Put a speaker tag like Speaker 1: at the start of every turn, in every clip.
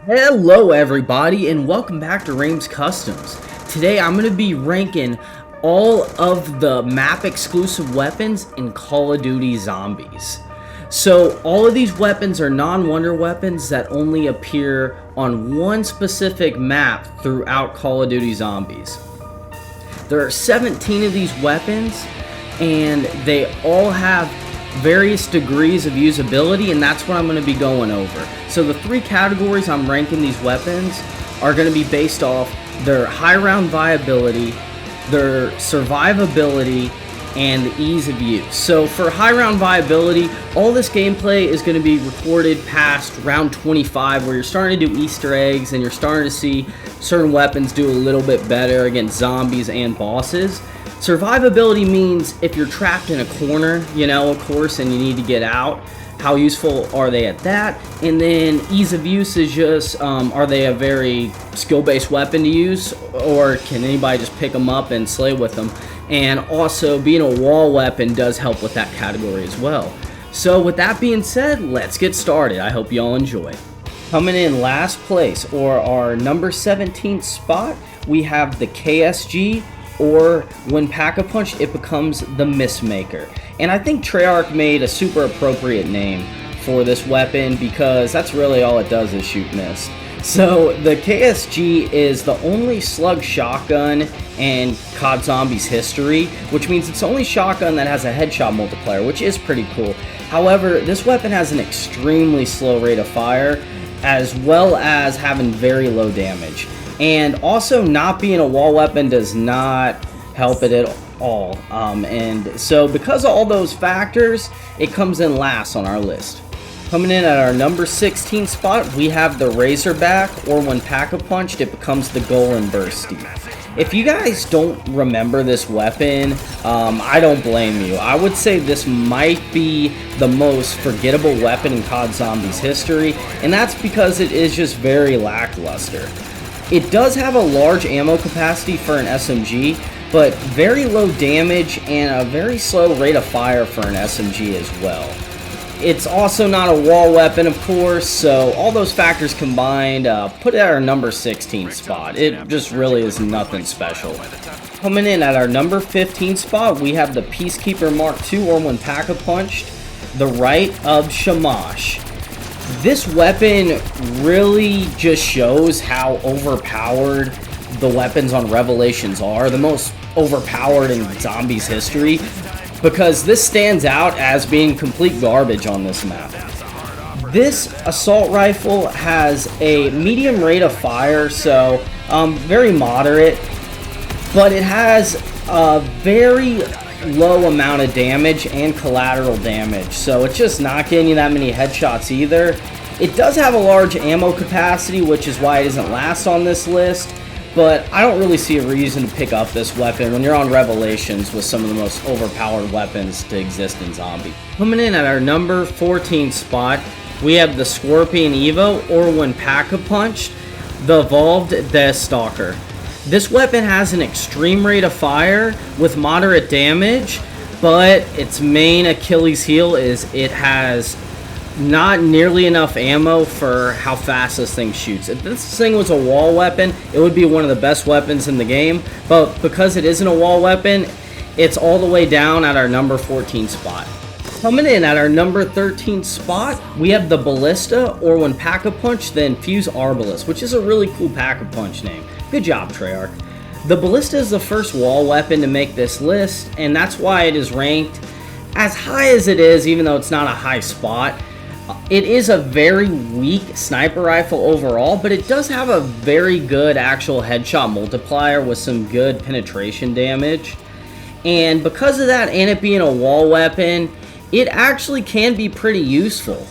Speaker 1: Hello everybody and welcome back to Rames Customs. Today I'm going to be ranking all of the map exclusive weapons in Call of Duty Zombies. So all of these weapons are non-wonder weapons that only appear on one specific map throughout Call of Duty Zombies. There are 17 of these weapons and they all have various degrees of usability, and that's what I'm going to be going over. So the three categories I'm ranking these weapons are going to be based off their high round viability, their survivability, and the ease of use. So for high round viability, all this gameplay is going to be recorded past round 25, where you're starting to do Easter eggs and you're starting to see certain weapons do a little bit better against zombies and bosses. Survivability means if you're trapped in a corner, of course, and you need to get out, how useful are they at that? And then ease of use is just, are they a very skill-based weapon to use, or can anybody just pick them up and slay with them? And also, being a wall weapon does help with that category as well. So with that being said, let's get started. I hope you all enjoy. Coming in last place, or our number 17 spot, we have the KSG, or when Pack-a-Punch, it becomes the Mistmaker. And I think Treyarch made a super appropriate name for this weapon because that's really all it does is shoot miss. So the KSG is the only slug shotgun in COD Zombies history, which means it's the only shotgun that has a headshot multiplier, which is pretty cool. However, this weapon has an extremely slow rate of fire, as well as having very low damage. And also, not being a wall weapon does not help it at all. And so because of all those factors, it comes in last on our list. Coming in at our number 16 spot, we have the Razorback, or when Pack-a-Punched, it becomes the Golem Bursty. If you guys don't remember this weapon, I don't blame you. I would say this might be the most forgettable weapon in COD Zombies history, and that's because it is just very lackluster. It does have a large ammo capacity for an SMG, but very low damage and a very slow rate of fire for an SMG as well. It's also not a wall weapon, of course, so all those factors combined put it at our number 16 spot. It just really is nothing special. Coming in at our number 15 spot, we have the Peacekeeper Mark II, or when Pack-a-Punched, the Rite of Shamash. This weapon really just shows how overpowered the weapons on Revelations are, the most overpowered in Zombies history, because this stands out as being complete garbage on this map. This assault rifle has a medium rate of fire, so very moderate, but it has a very low amount of damage and collateral damage, so it's just not getting you that many headshots either. It does have a large ammo capacity, which is why it isn't last on this list, but I don't really see a reason to pick up this weapon when you're on Revelations with some of the most overpowered weapons to exist in Zombie. Coming in at our number 14 spot, we have the Scorpion Evo, or when Pack-a-Punched, the Evolved Deathstalker. This weapon has an extreme rate of fire with moderate damage, but its main Achilles heel is it has not nearly enough ammo for how fast this thing shoots. If this thing was a wall weapon, it would be one of the best weapons in the game, but because it isn't a wall weapon, it's all the way down at our number 14 spot. Coming in at our number 13 spot, we have the Ballista, or when Pack-a-Punch, the Infuse Arbalest, which is a really cool Pack-a-Punch name. Good job, Treyarch. The Ballista is the first wall weapon to make this list, and that's why it is ranked as high as it is, even though it's not a high spot. It is a very weak sniper rifle overall, but it does have a very good actual headshot multiplier with some good penetration damage. And because of that, and it being a wall weapon, it actually can be pretty useful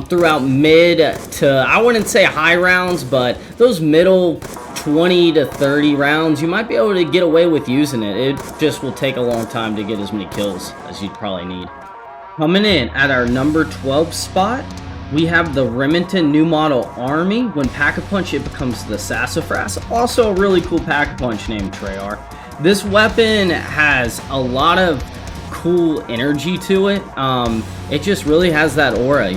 Speaker 1: throughout mid to, I wouldn't say high rounds, but those middle 20 to 30 rounds, you might be able to get away with using it. It just will take a long time to get as many kills as you'd probably need. Coming in at our number 12 spot, we have the Remington New Model Army. When Pack-a-Punch, it becomes the Sassafras. Also a really cool Pack-a-Punch name, Treyarch. This weapon has a lot of cool energy to it. It just really has that aura,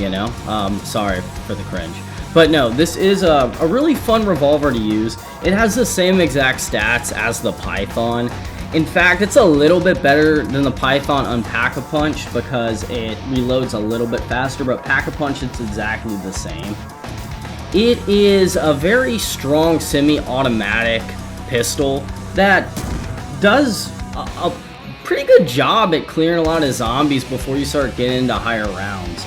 Speaker 1: Sorry for the cringe. But no, this is a really fun revolver to use. It has the same exact stats as the Python. In fact, it's a little bit better than the Python on Pack-a-Punch because it reloads a little bit faster, but Pack-a-Punch, it's exactly the same. It is a very strong semi-automatic pistol that does a pretty good job at clearing a lot of zombies before you start getting into higher rounds.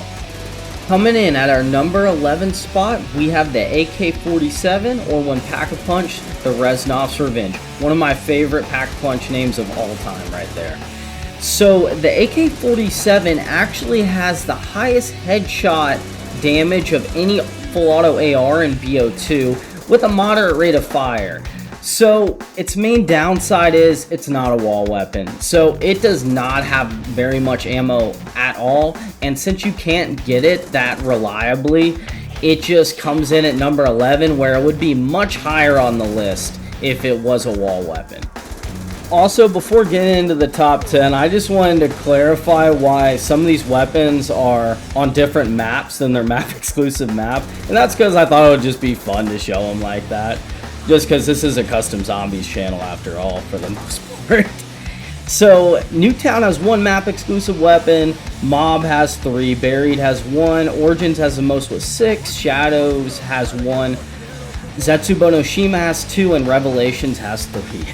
Speaker 1: Coming in at our number 11 spot, we have the AK-47, or when Pack-a-Punch, the Reznov's Revenge. One of my favorite Pack-a-Punch names of all time right there. So the AK-47 actually has the highest headshot damage of any full auto AR in BO2 with a moderate rate of fire. So its main downside is it's not a wall weapon, so it does not have very much ammo at all, and since you can't get it that reliably, it just comes in at number 11, where it would be much higher on the list if it was a wall weapon. Also, before getting into the top 10, I just wanted to clarify why some of these weapons are on different maps than their map exclusive map, and that's because I thought it would just be fun to show them like that. Just because this is a custom zombies channel after all, for the most part. So, Nuketown has 1 map exclusive weapon, Mob has 3, Buried has 1, Origins has the most with 6, Shadows has 1, Zetsubo no Shima has 2, and Revelations has 3.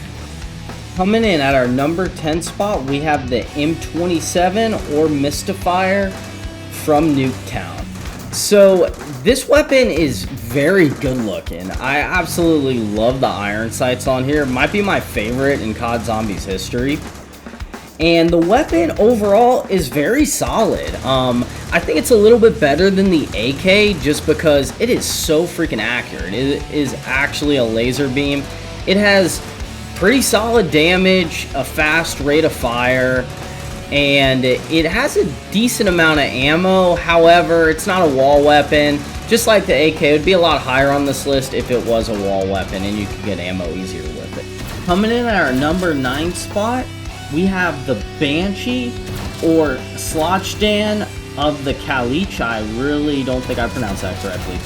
Speaker 1: Coming in at our number 10 spot, we have the M27 or Mystifier from Nuketown. So this weapon is very good looking. I absolutely love the iron sights on here. It might be my favorite in COD Zombies history. And the weapon overall is very solid. I think it's a little bit better than the AK just because it is so freaking accurate. It is actually a laser beam. It has pretty solid damage, a fast rate of fire, and it has a decent amount of ammo. However, it's not a wall weapon. Just like the AK, it would be a lot higher on this list if it was a wall weapon and you could get ammo easier with it. Coming in at our number 9 spot, we have the Banshee or Slochdan of the Kalich. I really don't think I pronounced that correctly.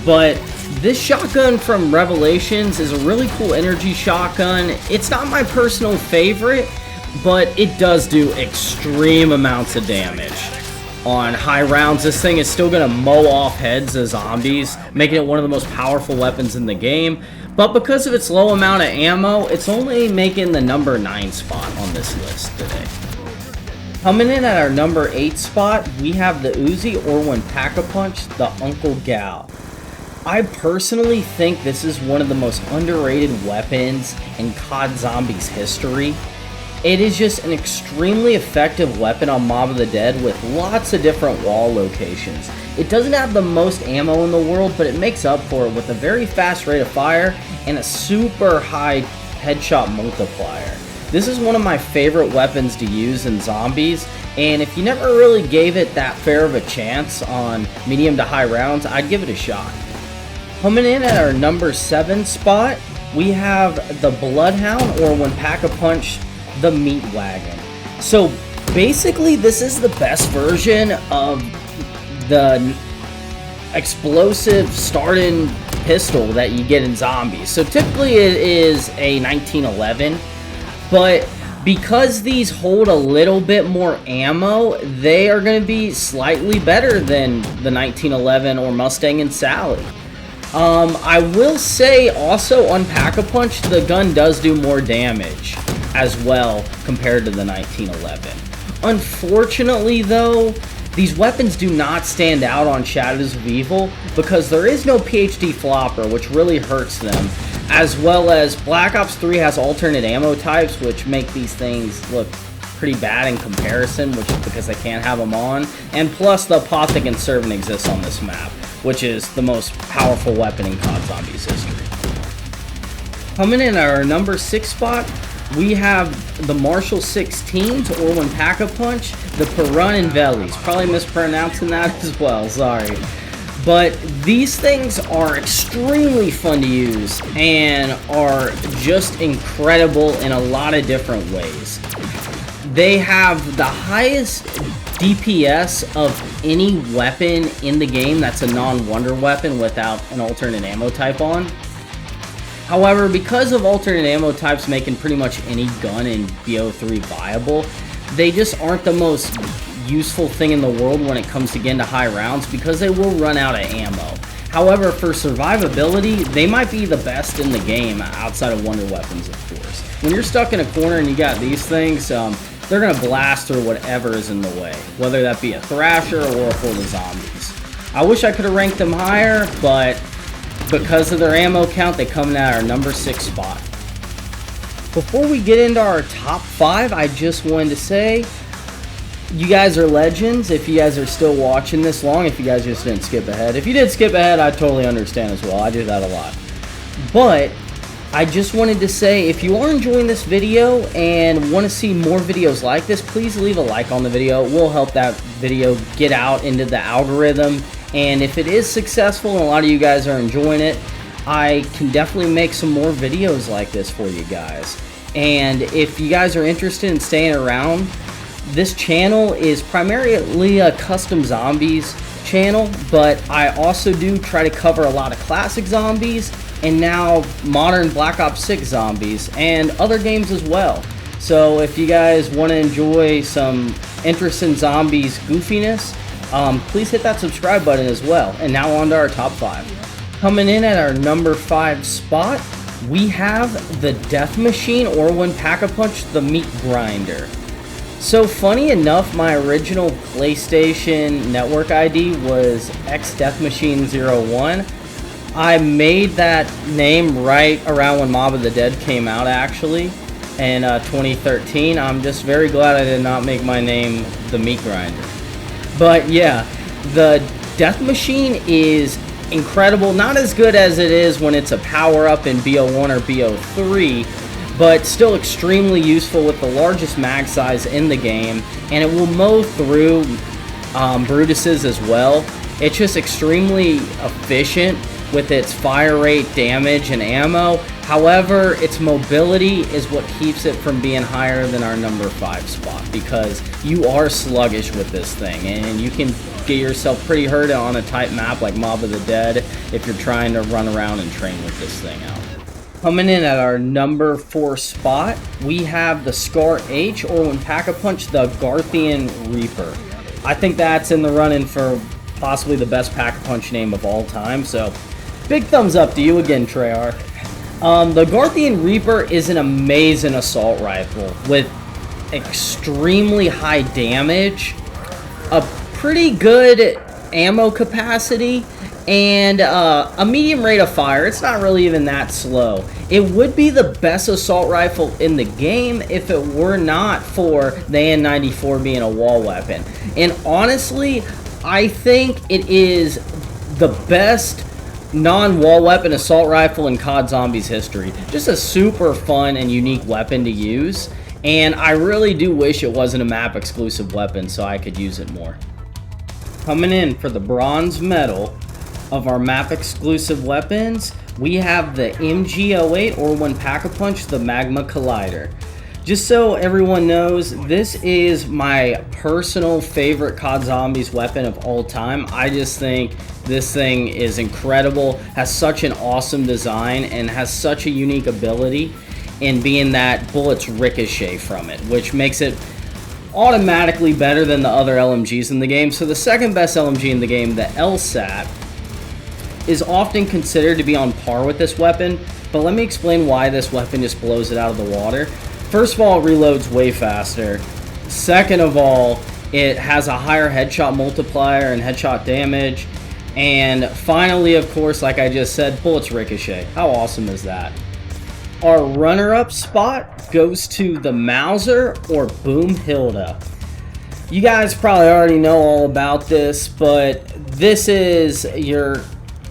Speaker 1: But this shotgun from Revelations is a really cool energy shotgun. It's not my personal favorite, but it does do extreme amounts of damage. On high rounds, this thing is still going to mow off heads of zombies, making it one of the most powerful weapons in the game. But because of its low amount of ammo, it's only making the number 9 spot on this list today. Coming in at our number 8 spot, we have the Uzi, or when Pack-a-Punch, the Uncle Gal. I personally think this is one of the most underrated weapons in COD Zombies history. It is just an extremely effective weapon on Mob of the Dead with lots of different wall locations. It doesn't have the most ammo in the world, but it makes up for it with a very fast rate of fire and a super high headshot multiplier. This is one of my favorite weapons to use in zombies, and if you never really gave it that fair of a chance on medium to high rounds, I'd give it a shot. Coming in at our number 7 spot, we have the Bloodhound, or when Pack-a-Punch, the Meat Wagon. So basically, this is the best version of the explosive starting pistol that you get in zombies. So typically it is a 1911, but because these hold a little bit more ammo, they are going to be slightly better than the 1911 or Mustang and Sally. I will say also on Pack-a-Punch, the gun does do more damage as well compared to the 1911. Unfortunately though, these weapons do not stand out on Shadows of Evil because there is no PhD flopper, which really hurts them, as well as Black Ops 3 has alternate ammo types, which make these things look pretty bad in comparison, which is because they can't have them on, and plus the Apothec and Servant exists on this map, which is the most powerful weapon in COD Zombies history. Coming in at our number 6 spot, we have the Marshall 16s, or when Pack-a-Punch, the Perun and Velis. Probably mispronouncing that as well, sorry. But these things are extremely fun to use and are just incredible in a lot of different ways. They have the highest DPS of any weapon in the game that's a non-wonder weapon without an alternate ammo type on. However, because of alternate ammo types making pretty much any gun in BO3 viable, they just aren't the most useful thing in the world when it comes to getting to high rounds because they will run out of ammo. However, for survivability, they might be the best in the game outside of wonder weapons, of course. When you're stuck in a corner and you got these things, they're going to blast through whatever is in the way, whether that be a Thrasher or a horde of zombies. I wish I could have ranked them higher, but because of their ammo count, they come in at our number 6 spot. Before we get into our top 5, I just wanted to say, you guys are legends if you guys are still watching this long, if you guys just didn't skip ahead. If you did skip ahead, I totally understand as well. I do that a lot. But I just wanted to say, if you are enjoying this video and want to see more videos like this, please leave a like on the video. It will help that video get out into the algorithm. And if it is successful and a lot of you guys are enjoying it, I can definitely make some more videos like this for you guys. And if you guys are interested in staying around, this channel is primarily a custom zombies channel, but I also do try to cover a lot of classic zombies and now modern Black Ops 6 zombies and other games as well. So if you guys want to enjoy some interesting zombies goofiness, please hit that subscribe button as well. And now on to our top 5. Coming in at our number 5 spot, we have the Death Machine, or when Pack-a-Punch, the Meat Grinder. So funny enough, my original PlayStation Network ID was XDeathMachine01. I made that name right around when Mob of the Dead came out, actually, in 2013. I'm just very glad I did not make my name the Meat Grinder. But yeah, the Death Machine is incredible. Not as good as it is when it's a power-up in BO1 or BO3, but still extremely useful with the largest mag size in the game, and it will mow through Brutuses as well. It's just extremely efficient with its fire rate, damage, and ammo. However, its mobility is what keeps it from being higher than our number 5 spot, because you are sluggish with this thing, and you can get yourself pretty hurt on a tight map like Mob of the Dead if you're trying to run around and train with this thing out. Coming in at our number 4 spot, we have the Scar H, or when Pack-a-Punch, the Garthian Reaper. I think that's in the running for possibly the best Pack-a-Punch name of all time, so big thumbs up to you again, Treyarch. The Garthian Reaper is an amazing assault rifle with extremely high damage, a pretty good ammo capacity, and a medium rate of fire. It's not really even that slow. It would be the best assault rifle in the game if it were not for the N94 being a wall weapon. And honestly, I think it is the best non-wall weapon assault rifle in COD Zombies history. Just a super fun and unique weapon to use, and I really do wish it wasn't a map exclusive weapon so I could use it more. Coming in for the bronze medal of our map exclusive weapons, we have the MG08, or when Pack-a-Punch, the Magma Collider. Just so everyone knows, this is my personal favorite COD Zombies weapon of all time. I just think this thing is incredible, has such an awesome design, and has such a unique ability in being that bullets ricochet from it, which makes it automatically better than the other LMGs in the game. So the second best LMG in the game, the LSAT, is often considered to be on par with this weapon, but let me explain why this weapon just blows it out of the water. First of all, it reloads way faster. Second of all, it has a higher headshot multiplier and headshot damage. And finally, of course, like I just said, bullets ricochet. How awesome is that? Our runner-up spot goes to the Mauser, or Boomhilda. You guys probably already know all about this, but this is your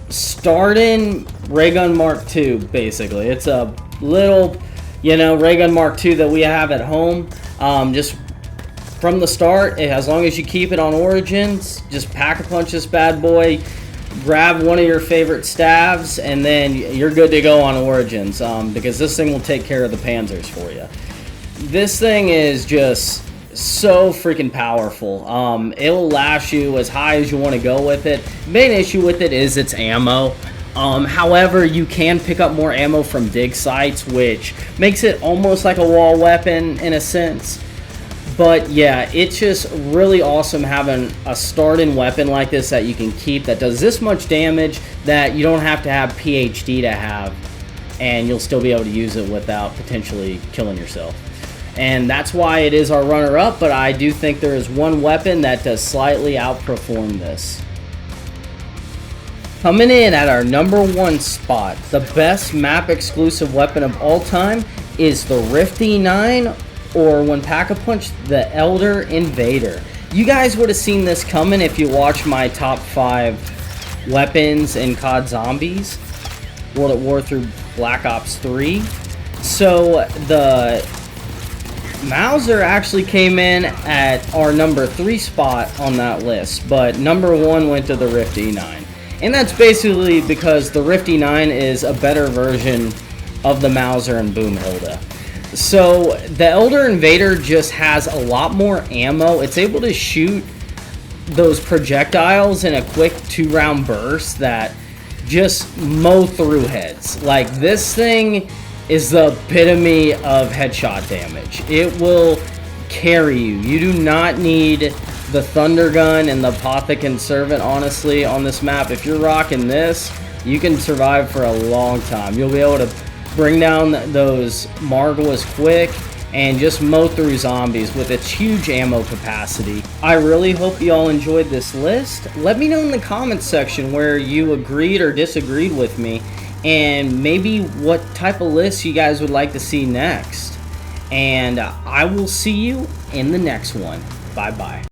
Speaker 1: starting Ray Gun Mark II, basically. It's a little, Ray Gun Mark II that we have at home. Just from the start, as long as you keep it on Origins, just Pack-a-Punch this bad boy, grab one of your favorite stabs, and then you're good to go on Origins, because this thing will take care of the Panzers for you. This thing is just so freaking powerful. It'll last you as high as you want to go with it. Main issue with it is its ammo. However, you can pick up more ammo from dig sites, which makes it almost like a wall weapon in a sense. But yeah, it's just really awesome having a start-in weapon like this that you can keep that does this much damage that you don't have to have PhD to have, and you'll still be able to use it without potentially killing yourself. And that's why it is our runner-up, but I do think there is one weapon that does slightly outperform this. Coming in at our #1 spot, the best map exclusive weapon of all time is the Rift E9, or when Pack-a-Punch, the Elder Invader. You guys would have seen this coming if you watched my top 5 weapons in COD Zombies, World at War through Black Ops 3. So the Mauser actually came in at our #3 spot on that list, but #1 went to the Rift E9. And that's basically because the Rift E9 is a better version of the Mauser and Boomhilda. So the Elder Invader just has a lot more ammo. It's able to shoot those projectiles in a quick 2-round burst that just mow through heads. Like, this thing is the epitome of headshot damage. It will carry you. You do not need the Thunder Gun and the Apothicon Servant, honestly, on this map. If you're rocking this, you can survive for a long time. You'll be able to bring down those Margwas quick and just mow through zombies with its huge ammo capacity. I really hope you all enjoyed this list. Let me know in the comments section where you agreed or disagreed with me, and maybe what type of lists you guys would like to see next. And I will see you in the next one. Bye-bye.